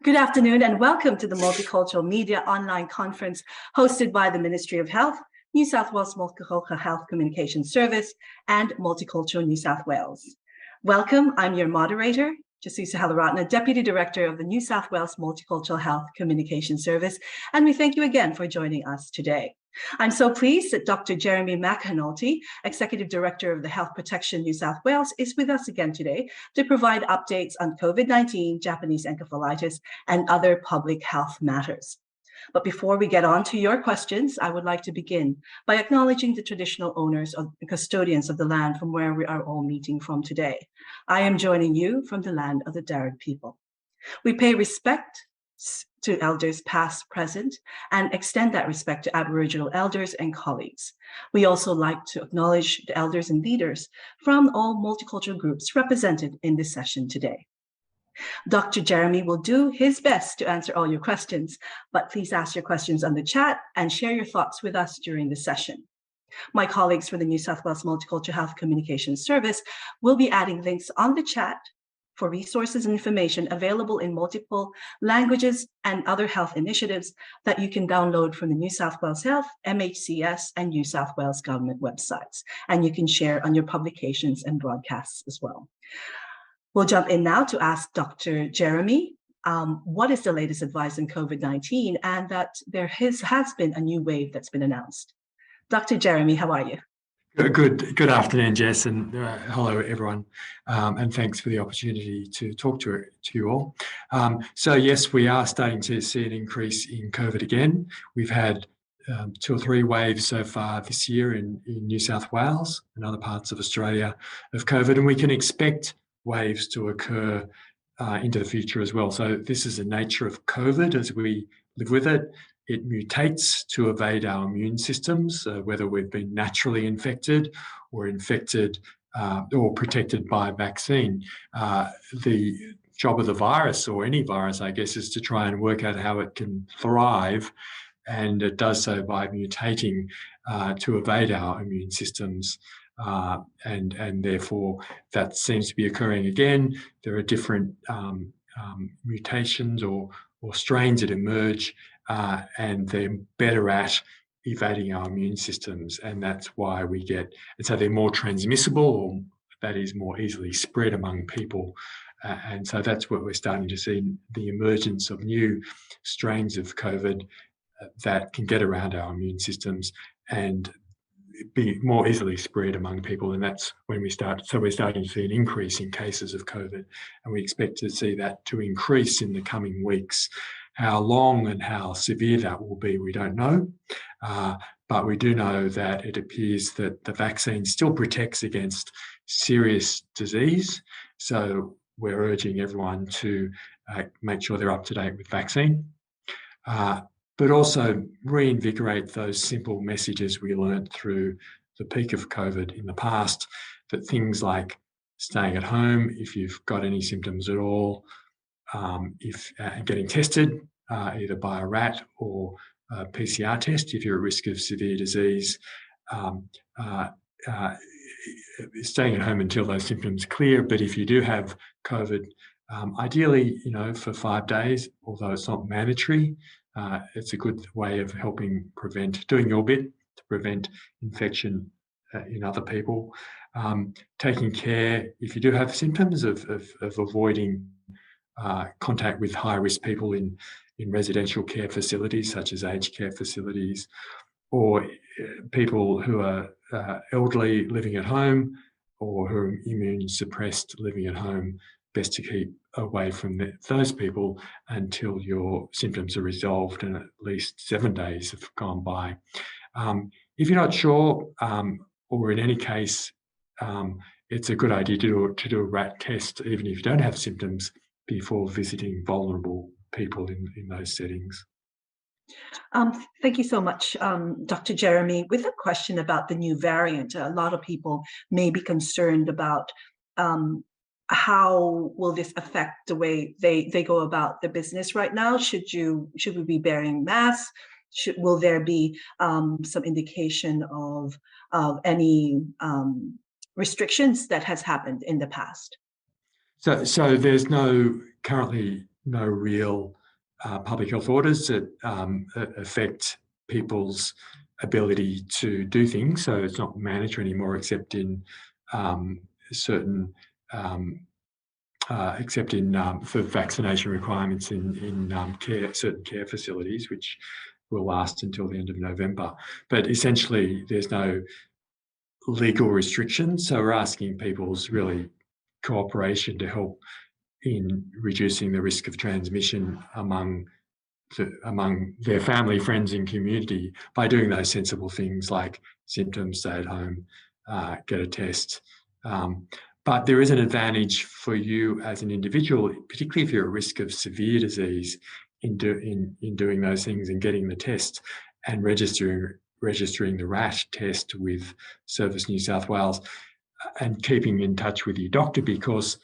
Good afternoon and welcome to the Multicultural Media Online Conference hosted by the Ministry of Health, New South Wales Multicultural Health Communication Service, and Multicultural New South Wales. Welcome, I'm your moderator, Jesusa Helaratne, Deputy Director of the New South Wales Multicultural Health Communication Service, and we thank you again for joining us today. I'm so pleased that Dr. Jeremy McAnulty, Executive Director of the Health Protection New South Wales, is with us again today to provide updates on COVID-19, Japanese encephalitis, and other public health matters. But before we get on to your questions, I would like to begin by acknowledging the traditional owners and custodians of the land from where we are all meeting from today. I am joining you from the land of the Darug people. We pay respect to elders past, present, and extend that respect to Aboriginal elders and colleagues. We also like to acknowledge the elders and leaders from all multicultural groups represented in this session today. Dr. Jeremy will do his best to answer all your questions, but please ask your questions on the chat and share your thoughts with us during the session. My colleagues from the New South Wales Multicultural Health Communication Service will be adding links on the chat for resources and information available in multiple languages and other health initiatives that you can download from the New South Wales Health, MHCS, and New South Wales government websites. And you can share on your publications and broadcasts as well. We'll jump in now to ask Dr. Jeremy, what is the latest advice on COVID-19 and that there has been a new wave that's been announced. Dr. Jeremy, how are you? Good afternoon, Jess, and hello everyone, and thanks for the opportunity to talk to you all. So yes, we are starting to see an increase in COVID again. We've had 2 or 3 waves so far this year in New South Wales and other parts of Australia of COVID, and we can expect waves to occur into the future as well. So this is the nature of COVID as we live with it. It mutates to evade our immune systems, whether we've been naturally infected or infected or protected by a vaccine. The job of the virus, or any virus, I guess, is to try and work out how it can thrive, and it does so by mutating to evade our immune systems. And therefore, that seems to be occurring again. There are different mutations or strains that emerge, and they're better at evading our immune systems, and that's why we get, and so they're more transmissible, or that is more easily spread among people, and so that's what we're starting to see, the emergence of new strains of COVID that can get around our immune systems and be more easily spread among people, and that's when we're starting to see an increase in cases of COVID, and we expect to see that to increase in the coming weeks. How long and how severe that will be, we don't know, but we do know that it appears that the vaccine still protects against serious disease, so we're urging everyone to make sure they're up to date with vaccine. But also reinvigorate those simple messages we learned through the peak of COVID in the past, that things like staying at home if you've got any symptoms at all, if getting tested either by a RAT or a PCR test if you're at risk of severe disease, staying at home until those symptoms clear. But if you do have COVID, ideally, for 5 days, although it's not mandatory, it's a good way of helping prevent, doing your bit to prevent infection in other people. Taking care, if you do have symptoms, of avoiding contact with high-risk people in residential care facilities, such as aged care facilities, or people who are elderly living at home, or who are immune suppressed living at home. Best to keep away from those people until your symptoms are resolved and at least 7 days have gone by. If you're not sure, or in any case, it's a good idea to do a RAT test, even if you don't have symptoms, before visiting vulnerable people in those settings. Thank you so much, Dr. Jeremy. With a question about the new variant, a lot of people may be concerned about how will this affect the way they go about the business right now? Should we be wearing masks? Will there be some indication of any restrictions that has happened in the past? So there's no currently no real public health orders that affect people's ability to do things. So it's not mandatory anymore, except in certain for vaccination requirements in certain care facilities, which will last until the end of November. But essentially, there's no legal restrictions. So we're asking people's really cooperation to help in reducing the risk of transmission among their family, friends, and community by doing those sensible things like symptoms, stay at home, get a test. But there is an advantage for you as an individual, particularly if you're at risk of severe disease, in doing those things and getting the test and registering the RAT test with Service New South Wales and keeping in touch with your doctor, because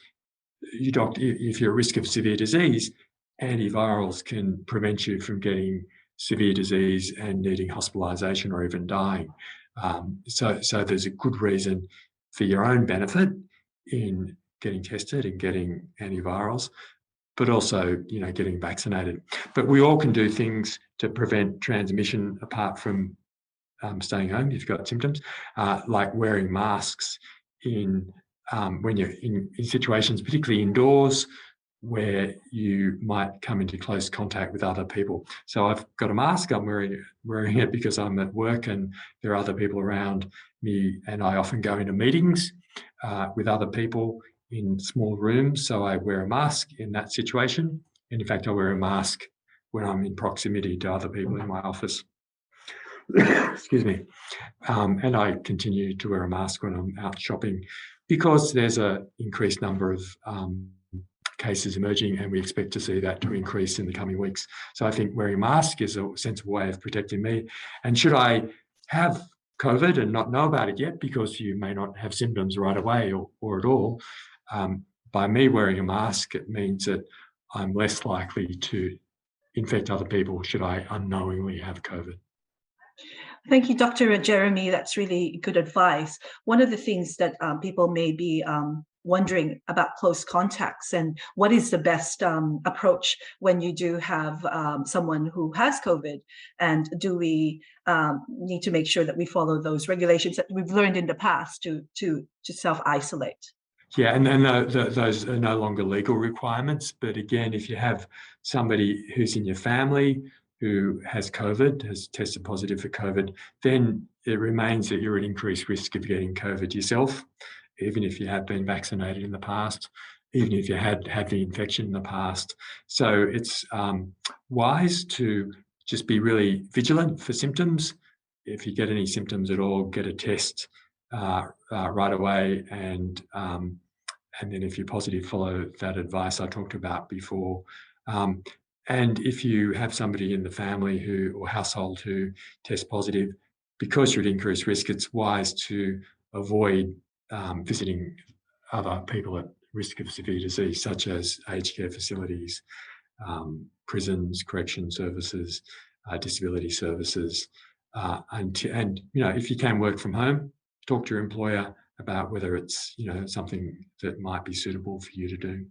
if you're at risk of severe disease, antivirals can prevent you from getting severe disease and needing hospitalisation or even dying. So there's a good reason for your own benefit in getting tested and getting antivirals, but also, getting vaccinated. But we all can do things to prevent transmission apart from staying home if you've got symptoms, like wearing masks when you're in situations, particularly indoors, where you might come into close contact with other people. So I've got a mask. I'm wearing it because I'm at work and there are other people around me, and I often go into meetings with other people in small rooms. So I wear a mask in that situation. And in fact, I wear a mask when I'm in proximity to other people in my office. Excuse me. And I continue to wear a mask when I'm out shopping because there's an increased number of cases emerging, and we expect to see that to increase in the coming weeks. So I think wearing a mask is a sensible way of protecting me. And should I have COVID and not know about it yet, because you may not have symptoms right away or at all, by me wearing a mask, it means that I'm less likely to infect other people should I unknowingly have COVID. Thank you, Dr. Jeremy. That's really good advice. One of the things that people may be wondering about close contacts and what is the best approach when you do have someone who has COVID, and do we need to make sure that we follow those regulations that we've learned in the past to self-isolate? Yeah, and then those are no longer legal requirements. But again, if you have somebody who's in your family who has COVID, has tested positive for COVID, then it remains that you're at increased risk of getting COVID yourself, even if you have been vaccinated in the past, even if you had the infection in the past. So it's wise to just be really vigilant for symptoms. If you get any symptoms at all, get a test right away, and then if you're positive, follow that advice I talked about before. And if you have somebody in the family or household who tests positive, because you're at increased risk, it's wise to avoid visiting other people at risk of severe disease, such as aged care facilities, prisons, correction services, disability services, and if you can work from home, talk to your employer about whether it's something that might be suitable for you to do.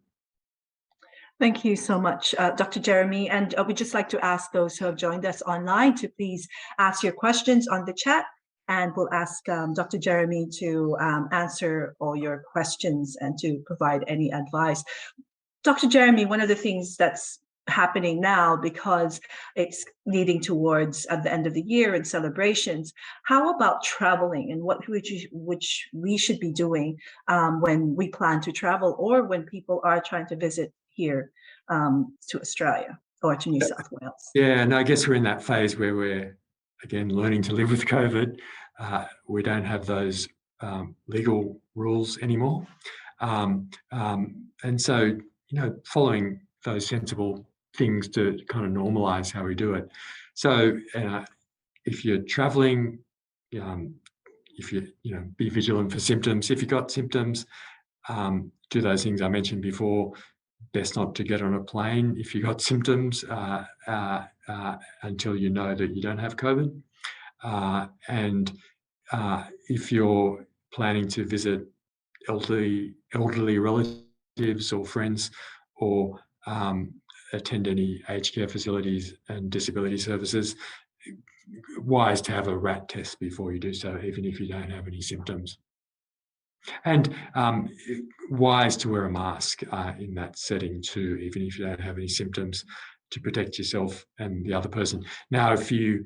Thank you so much, Dr. Jeremy. And we'd just like to ask those who have joined us online to please ask your questions on the chat, and we'll ask Dr. Jeremy to answer all your questions and to provide any advice. Dr. Jeremy, one of the things that's happening now, because it's leading towards at the end of the year and celebrations, how about traveling, and what which we should be doing when we plan to travel, or when people are trying to visit here to Australia or to New South Wales? Yeah, and I guess we're in that phase where we're, again, learning to live with COVID. We don't have those legal rules anymore. And so, following those sensible things to kind of normalise how we do it. So if you're travelling, if you be vigilant for symptoms. If you've got symptoms, do those things I mentioned before. Best not to get on a plane if you've got symptoms until you know that you don't have COVID. And if you're planning to visit elderly relatives or friends, or attend any aged care facilities and disability services, wise to have a rat test before you do so, even if you don't have any symptoms. And wise to wear a mask in that setting too, even if you don't have any symptoms, to protect yourself and the other person. Now, if you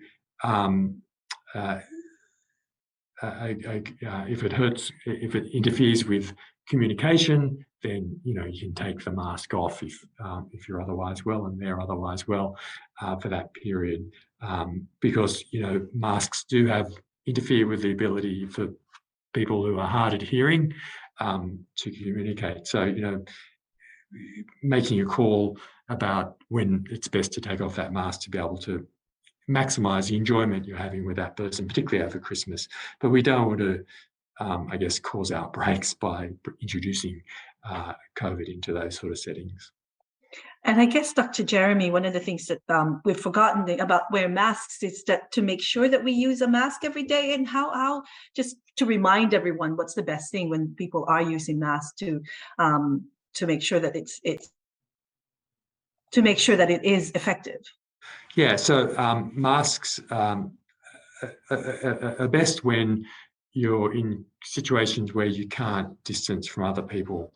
if it hurts, if it interferes with communication, then you can take the mask off if you're otherwise well and they're otherwise well for that period, because masks do interfere with the ability for people who are hard at hearing to communicate. So making a call about when it's best to take off that mask to be able to maximise the enjoyment you're having with that person, particularly over Christmas. But we don't want to, I guess, cause outbreaks by introducing COVID into those sort of settings. And I guess, Dr. Jeremy, one of the things that we've forgotten about wearing masks is that to make sure that we use a mask every day, and how just to remind everyone what's the best thing when people are using masks to make sure that it is effective. Yeah, so masks are best when you're in situations where you can't distance from other people.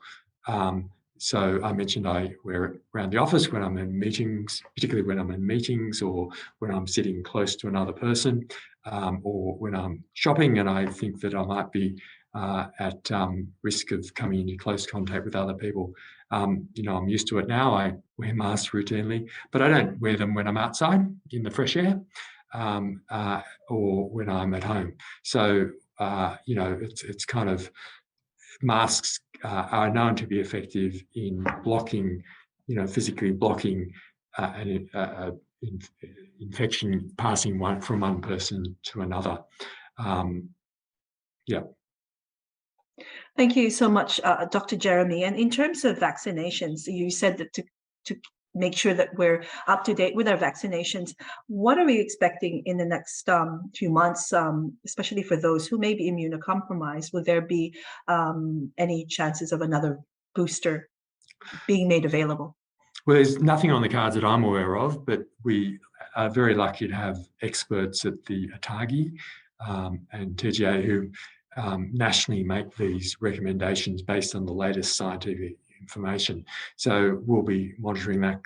So I mentioned I wear it around the office when I'm in meetings, particularly when I'm in meetings or when I'm sitting close to another person, or when I'm shopping and I think that I might be at risk of coming into close contact with other people. I'm used to it now. I wear masks routinely, but I don't wear them when I'm outside in the fresh air or when I'm at home. So, it's kind of, masks are known to be effective in blocking, physically blocking an infection passing from one person to another. Yeah. Thank you so much, Dr. Jeremy. And in terms of vaccinations, you said that to make sure that we're up to date with our vaccinations. What are we expecting in the next few months, especially for those who may be immunocompromised? Will there be any chances of another booster being made available? Well, there's nothing on the cards that I'm aware of, but we are very lucky to have experts at the ATAGI and TGA who nationally make these recommendations based on the latest scientific information. So we'll be monitoring that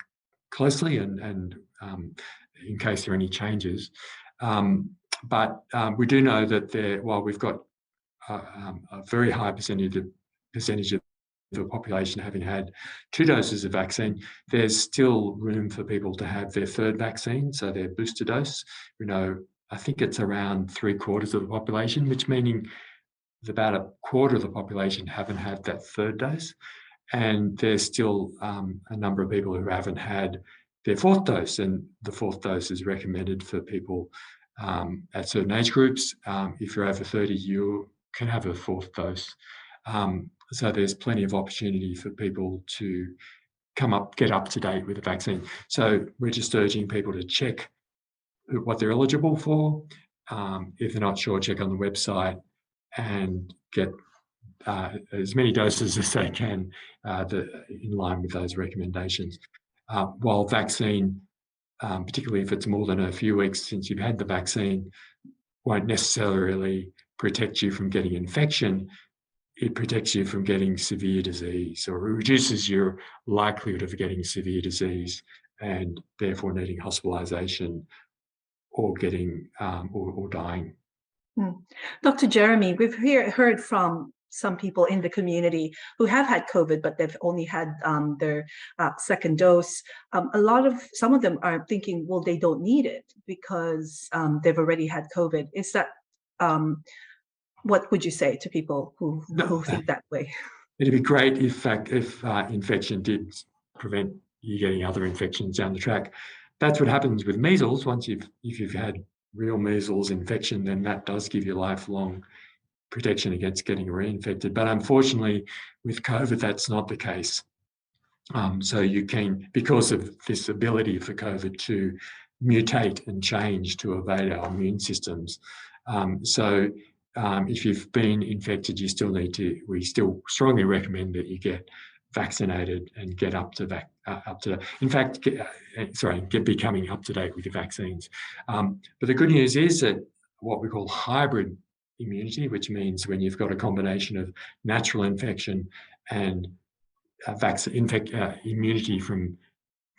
closely and in case there are any changes. But we do know that while we've got a very high percentage of the population having had 2 doses of vaccine, there's still room for people to have their 3rd vaccine, so their booster dose. I think it's around 3/4 of the population, which meaning about a quarter of the population haven't had that 3rd dose. And there's still a number of people who haven't had their 4th dose, and the 4th dose is recommended for people at certain age groups. If you're over 30, you can have a 4th dose. So there's plenty of opportunity for people to get up to date with the vaccine. So we're just urging people to check what they're eligible for. If they're not sure, check on the website and get as many doses as they can in line with those recommendations. While vaccine, particularly if it's more than a few weeks since you've had the vaccine, won't necessarily protect you from getting infection, it protects you from getting severe disease, or it reduces your likelihood of getting severe disease and therefore needing hospitalisation or getting or dying. Dr. Jeremy, we've heard from some people in the community who have had COVID, but they've only had their 2nd dose. Some of them are thinking, well, they don't need it because they've already had COVID. Is that, what would you say to people who think that way? It'd be great if infection did prevent you getting other infections down the track. That's what happens with measles. If you've had real measles infection, then that does give you lifelong protection against getting reinfected. But unfortunately, with COVID, that's not the case. So you can, because of this ability for COVID to mutate and change to evade our immune systems. If you've been infected, we still strongly recommend that you get vaccinated and get up to up to date. In fact, becoming up to date with the vaccines. But the good news is that what we call hybrid immunity, which means when you've got a combination of natural infection and immunity from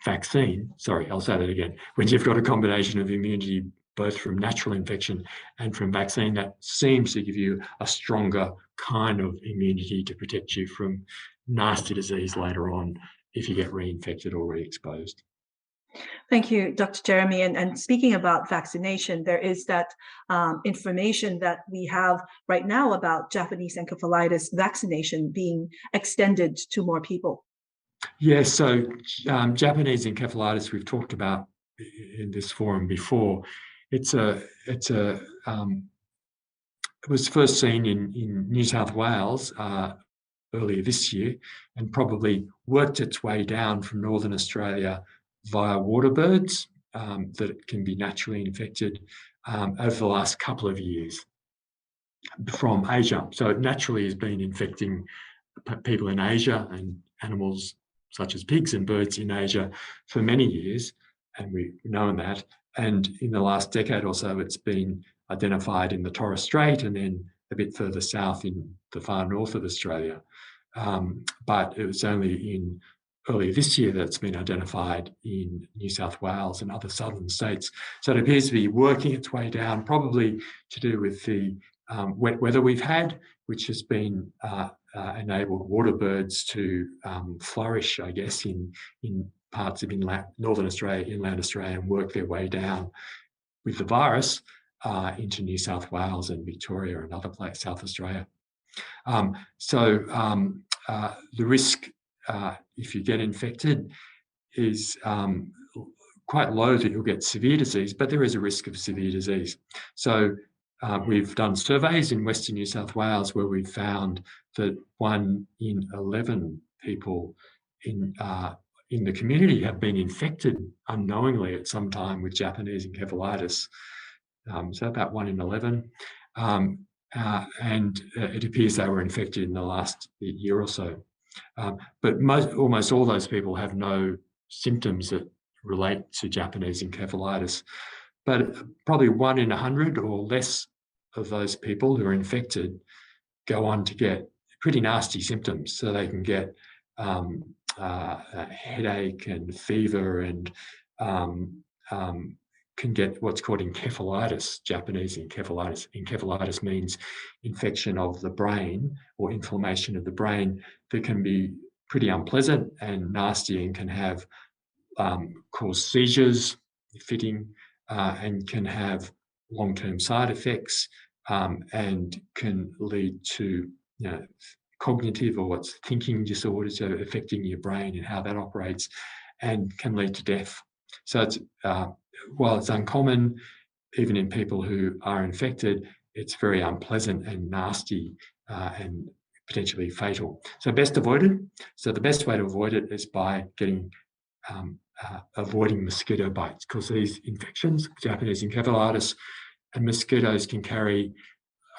vaccine. Sorry, I'll say that again. When you've got a combination of immunity both from natural infection and from vaccine, that seems to give you a stronger kind of immunity to protect you from nasty disease later on if you get reinfected or re-exposed. Thank you, Dr. Jeremy. And speaking about vaccination, there is that information that we have right now about Japanese encephalitis vaccination being extended to more people. Yes, so Japanese encephalitis we've talked about in this forum before. It was first seen in New South Wales earlier this year, and probably worked its way down from Northern Australia via water birds that can be naturally infected over the last couple of years from Asia. So it naturally has been infecting people in Asia and animals such as pigs and birds in Asia for many years, and we've known that. And in the last decade or so, it's been identified in the Torres Strait and then a bit further south in the far north of Australia. But it was only earlier this year that it's been identified in New South Wales and other southern states. So it appears to be working its way down, probably to do with the wet weather we've had, which has been enabled water birds to flourish, I guess, in parts of Northern Australia, inland Australia, and work their way down with the virus into New South Wales and Victoria and other places, South Australia. The risk, if you get infected, is quite low that you'll get severe disease, but there is a risk of severe disease. So we've done surveys in Western New South Wales where we've found that 1 in 11 people in the community have been infected unknowingly at some time with Japanese encephalitis. So about 1 in 11. And it appears they were infected in the last year or so. But almost all those people have no symptoms that relate to Japanese encephalitis. But probably 1 in 100 or less of those people who are infected go on to get pretty nasty symptoms. So they can get a headache and fever and can get what's called encephalitis, Japanese encephalitis. Encephalitis means infection of the brain or inflammation of the brain that can be pretty unpleasant and nasty and can have cause seizures, fitting, and can have long-term side effects and can lead to cognitive or what's thinking disorders, so affecting your brain and how that operates, and can lead to death. So it's while it's uncommon, even in people who are infected, it's very unpleasant and nasty and potentially fatal. So best avoided. So the best way to avoid it is by avoiding mosquito bites, because these infections, Japanese encephalitis, and mosquitoes can carry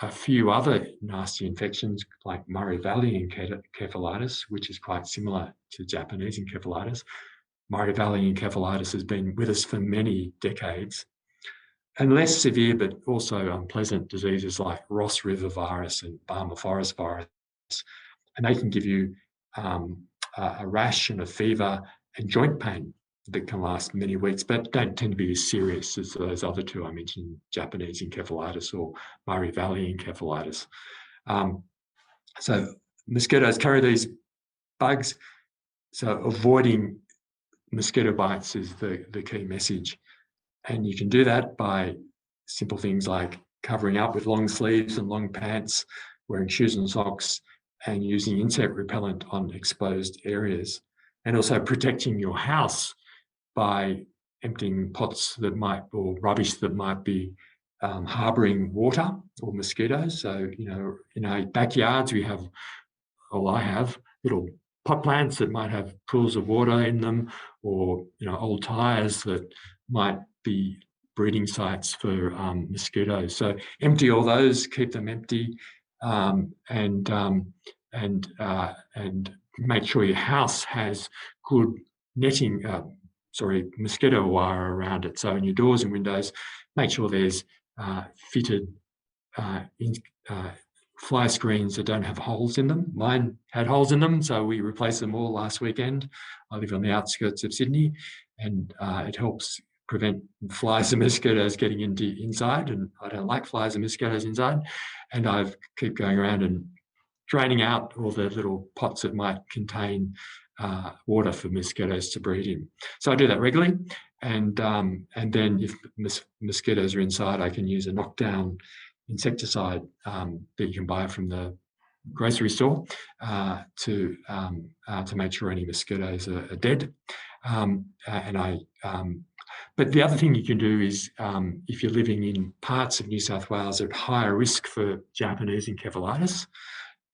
a few other nasty infections like Murray Valley encephalitis, which is quite similar to Japanese encephalitis. Murray Valley encephalitis has been with us for many decades, and less severe but also unpleasant diseases like Ross River virus and Barmah Forest virus. And they can give you a rash and a fever and joint pain that can last many weeks, but don't tend to be as serious as those other two I mentioned, Japanese encephalitis or Murray Valley encephalitis. So mosquitoes carry these bugs, so avoiding mosquito bites is the key message. And you can do that by simple things like covering up with long sleeves and long pants, wearing shoes and socks, and using insect repellent on exposed areas. And also protecting your house by emptying pots that or rubbish that might be harbouring water or mosquitoes. So, in our backyards, I have little pot plants that might have pools of water in them, or old tyres that might be breeding sites for mosquitoes. So empty all those, keep them empty, and make sure your house has good netting, mosquito wire around it. So in your doors and windows, make sure there's fitted fly screens that don't have holes in them. Mine had holes in them, so we replaced them all last weekend. I live on the outskirts of Sydney, and it helps prevent flies and mosquitoes getting inside, and I don't like flies and mosquitoes inside. And I keep going around and draining out all the little pots that might contain water for mosquitoes to breed in. So I do that regularly, and then if mosquitoes are inside, I can use a knockdown insecticide that you can buy from the grocery store to make sure any mosquitoes are dead. But the other thing you can do is, if you're living in parts of New South Wales at higher risk for Japanese encephalitis,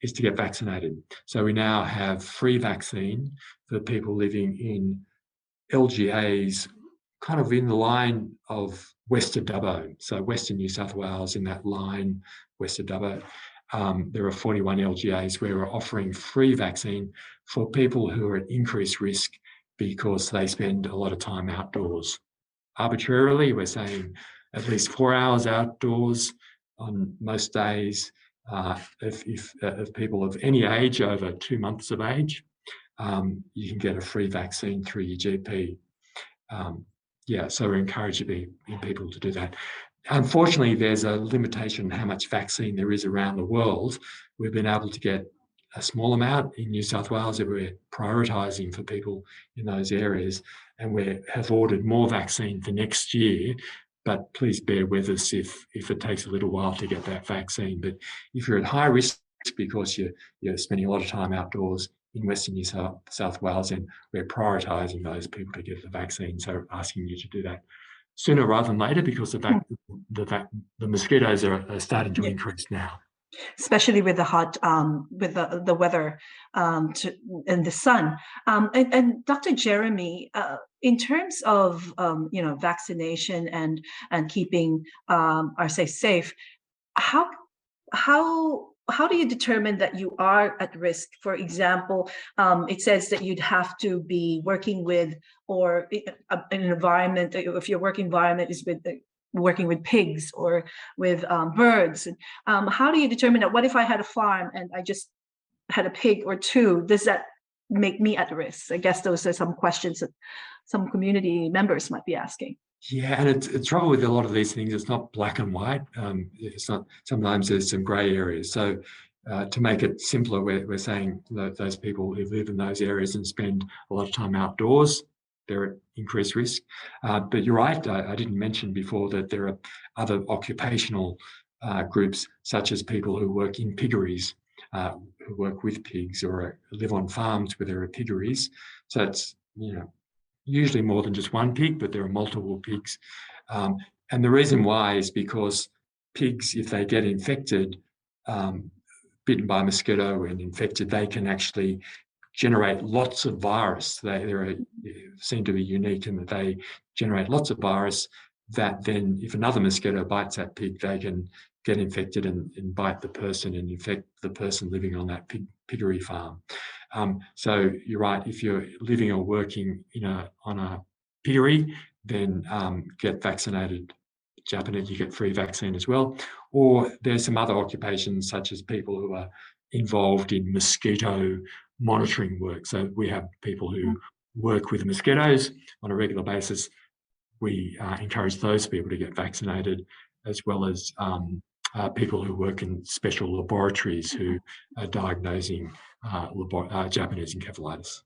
is to get vaccinated. So we now have free vaccine for people living in LGAs, kind of in the line of west of Dubbo. So Western New South Wales, in that line west of Dubbo, there are 41 LGAs where we're offering free vaccine for people who are at increased risk because they spend a lot of time outdoors. Arbitrarily, we're saying at least 4 hours outdoors on most days. If people of any age over 2 months of age, you can get a free vaccine through your GP. So we're encouraging people to do that. Unfortunately, there's a limitation on how much vaccine there is around the world. We've been able to get a small amount in New South Wales that we're prioritising for people in those areas, and we have ordered more vaccine for next year. But please bear with us if it takes a little while to get that vaccine. But if you're at high risk because you're spending a lot of time outdoors in Western New South Wales, and we're prioritising those people to get the vaccine. So asking you to do that sooner rather than later, because the mosquitoes are starting to increase now. Especially with the hot, with the weather and the sun. And Dr. Jeremy, in terms of vaccination and keeping ourselves safe, how do you determine that you are at risk? For example, it says that you'd have to be working with, or an environment, if your work environment is with working with pigs or with birds. How do you determine that? What if I had a farm and I just had a pig or two? Does that make me at risk? I guess those are some questions that some community members might be asking. Yeah, and it's trouble with a lot of these things. It's not black and white. It's not. Sometimes there's some grey areas. So to make it simpler, we're saying that those people who live in those areas and spend a lot of time outdoors, they're at increased risk. But you're right. I didn't mention before that there are other occupational groups, such as people who work in piggeries, who work with pigs, or live on farms where there are piggeries. So it's usually more than just one pig, but there are multiple pigs. And the reason why is because pigs, if they get infected, bitten by a mosquito and infected, they can actually generate lots of virus. They seem to be unique in that they generate lots of virus that then, if another mosquito bites that pig, they can get infected and bite the person and infect the person living on that piggery farm. So you're right, if you're living or working on a piggery, then get vaccinated. Japanese, you get free vaccine as well. Or there's some other occupations, such as people who are involved in mosquito monitoring work. So we have people who work with mosquitoes on a regular basis. We encourage those people to get vaccinated, as well as people who work in special laboratories who are diagnosing Japanese encephalitis.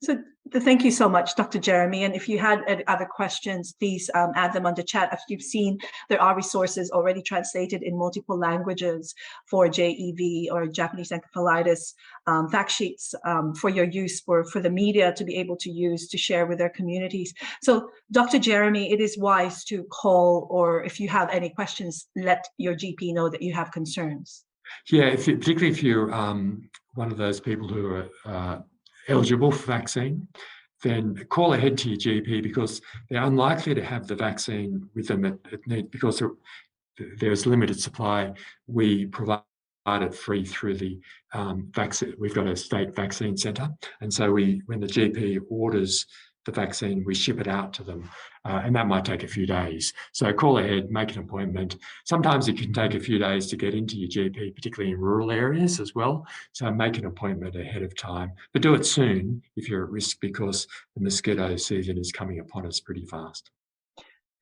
So thank you so much, Dr. Jeremy. And if you had other questions, please add them on the chat. As you've seen, there are resources already translated in multiple languages for JEV, or Japanese encephalitis, fact sheets for your use, for the media to be able to use to share with their communities. So Dr. Jeremy, it is wise to call, or if you have any questions, let your GP know that you have concerns. Yeah, particularly if you're one of those people who are eligible for vaccine, then call ahead to your GP, because they're unlikely to have the vaccine with them at need, because there's limited supply. We provide it free through the vaccine. We've got a state vaccine centre, and so when the GP orders the vaccine, we ship it out to them, and that might take a few days. So call ahead, make an appointment. Sometimes it can take a few days to get into your GP, particularly in rural areas as well. So make an appointment ahead of time, but do it soon if you're at risk, because the mosquito season is coming upon us pretty fast.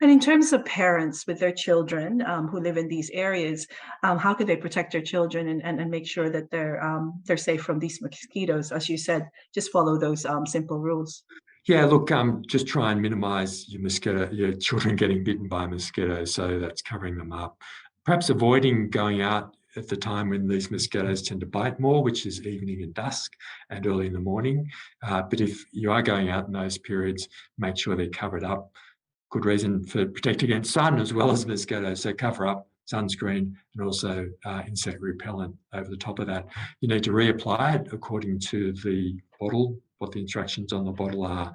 And in terms of parents with their children who live in these areas, how could they protect their children and make sure that they're safe from these mosquitoes? As you said, just follow those simple rules. Yeah, look, just try and minimise your children getting bitten by mosquitoes. So that's covering them up. Perhaps avoiding going out at the time when these mosquitoes tend to bite more, which is evening and dusk and early in the morning. But if you are going out in those periods, make sure they're covered up. Good reason for protect against sun as well as mosquitoes. So cover up, sunscreen, and also insect repellent over the top of that. You need to reapply it according to the bottle, what the instructions on the bottle are.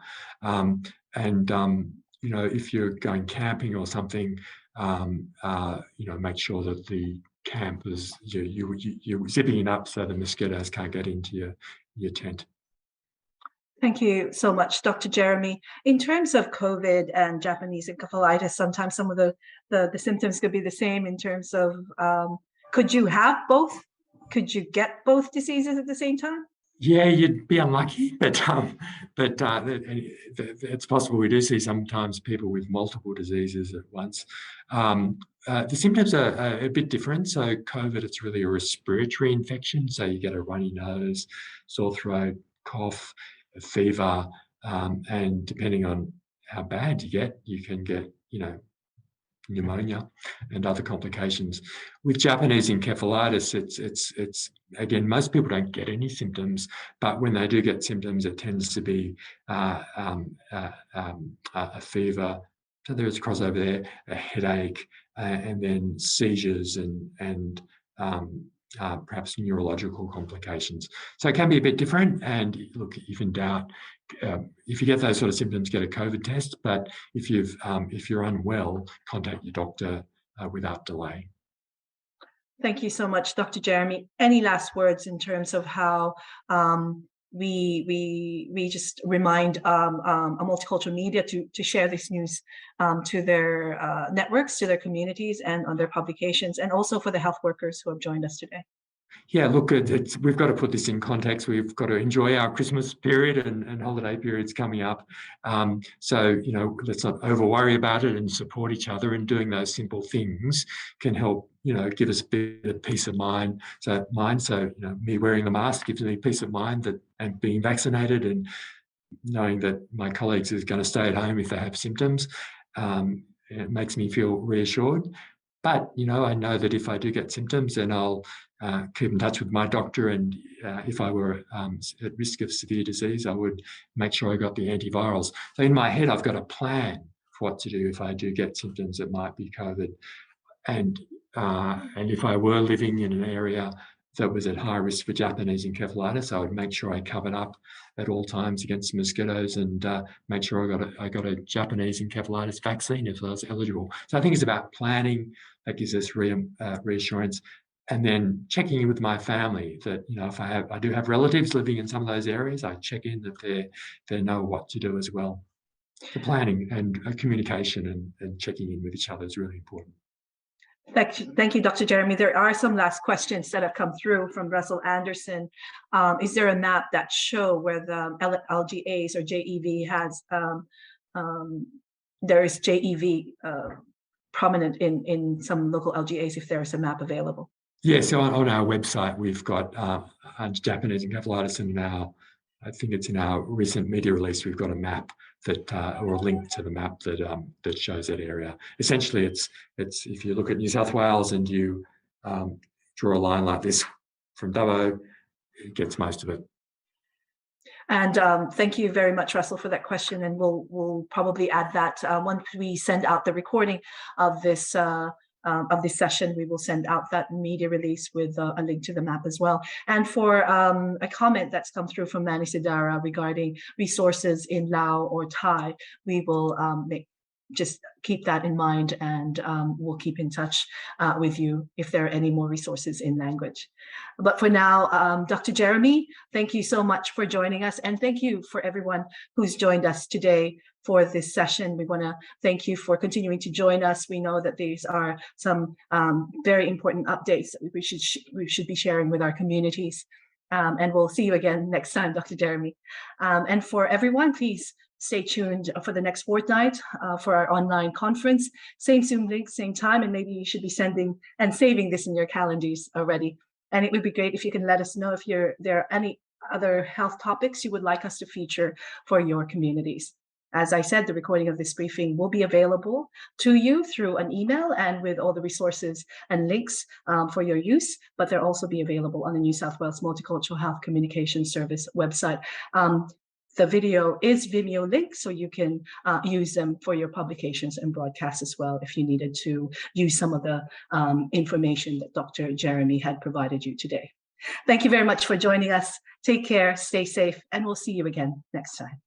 If you're going camping or something, make sure that the camp is you're zipping it up so the mosquitoes can't get into your tent. Thank you so much, Dr. Jeremy. In terms of COVID and Japanese encephalitis, sometimes some of the symptoms could be the same in terms of, could you have both? Could you get both diseases at the same time? Yeah, you'd be unlucky, but it's possible. We do see sometimes people with multiple diseases at once. The symptoms are a bit different. So COVID, it's really a respiratory infection. So you get a runny nose, sore throat, cough, a fever, and depending on how bad you get, you can get, pneumonia and other complications. With Japanese encephalitis, it's again, most people don't get any symptoms, but when they do get symptoms, it tends to be a fever. So there's a crossover there, a headache, and then seizures and perhaps neurological complications. So it can be a bit different. And look, if in doubt, if you get those sort of symptoms, get a COVID test. But if you're unwell, contact your doctor without delay. Thank you so much, Dr. Jeremy. Any last words in terms of how we just remind a multicultural media to share this news to their networks, to their communities, and on their publications, and also for the health workers who have joined us today? Yeah, look, we've got to put this in context. We've got to enjoy our Christmas period and holiday periods coming up. So, let's not over worry about it and support each other. And doing those simple things can help, give us a bit of peace of mind. So, me wearing the mask gives me peace of mind and being vaccinated and knowing that my colleagues is going to stay at home if they have symptoms. It makes me feel reassured. But, I know that if I do get symptoms, then I'll keep in touch with my doctor. And if I were at risk of severe disease, I would make sure I got the antivirals. So in my head, I've got a plan for what to do if I do get symptoms that might be COVID. And if I were living in an area that was at high risk for Japanese encephalitis, I would make sure I covered up at all times against mosquitoes and make sure I got a Japanese encephalitis vaccine if I was eligible. So I think it's about planning. That gives us reassurance, and then checking in with my family that if I do have relatives living in some of those areas, I check in that they know what to do as well. The planning and communication and checking in with each other is really important. Thank you, Dr. Jeremy. There are some last questions that have come through from Russell Anderson. Is there a map that show where the LGAs or JEV has, there is JEV prominent in some local LGAs if there is a map available? Yeah, so on our website, we've got Japanese encephalitis, and I think it's in our recent media release, we've got a map or a link to the map that shows that area. Essentially, it's if you look at New South Wales and you draw a line like this from Dubbo, it gets most of it. And thank you very much, Russell, for that question. And we'll probably add that once we send out the recording of this session, we will send out that media release with a link to the map as well. And for a comment that's come through from Manny Sidara regarding resources in Lao or Thai, we will make just keep that in mind, and we'll keep in touch with you if there are any more resources in language. But for now, Dr. Jeremy, thank you so much for joining us, and thank you for everyone who's joined us today for this session. We want to thank you for continuing to join us. We know that these are some very important updates that we should be sharing with our communities. And we'll see you again next time, Dr. Jeremy. And for everyone, please stay tuned for the next fortnight for our online conference. Same Zoom link, same time, and maybe you should be sending and saving this in your calendars already. And it would be great if you can let us know if there are any other health topics you would like us to feature for your communities. As I said, the recording of this briefing will be available to you through an email and with all the resources and links for your use, but they'll also be available on the New South Wales Multicultural Health Communication Service website. The video is Vimeo link, so you can use them for your publications and broadcasts as well if you needed to use some of the information that Dr. Jeremy had provided you today. Thank you very much for joining us. Take care, stay safe, and we'll see you again next time.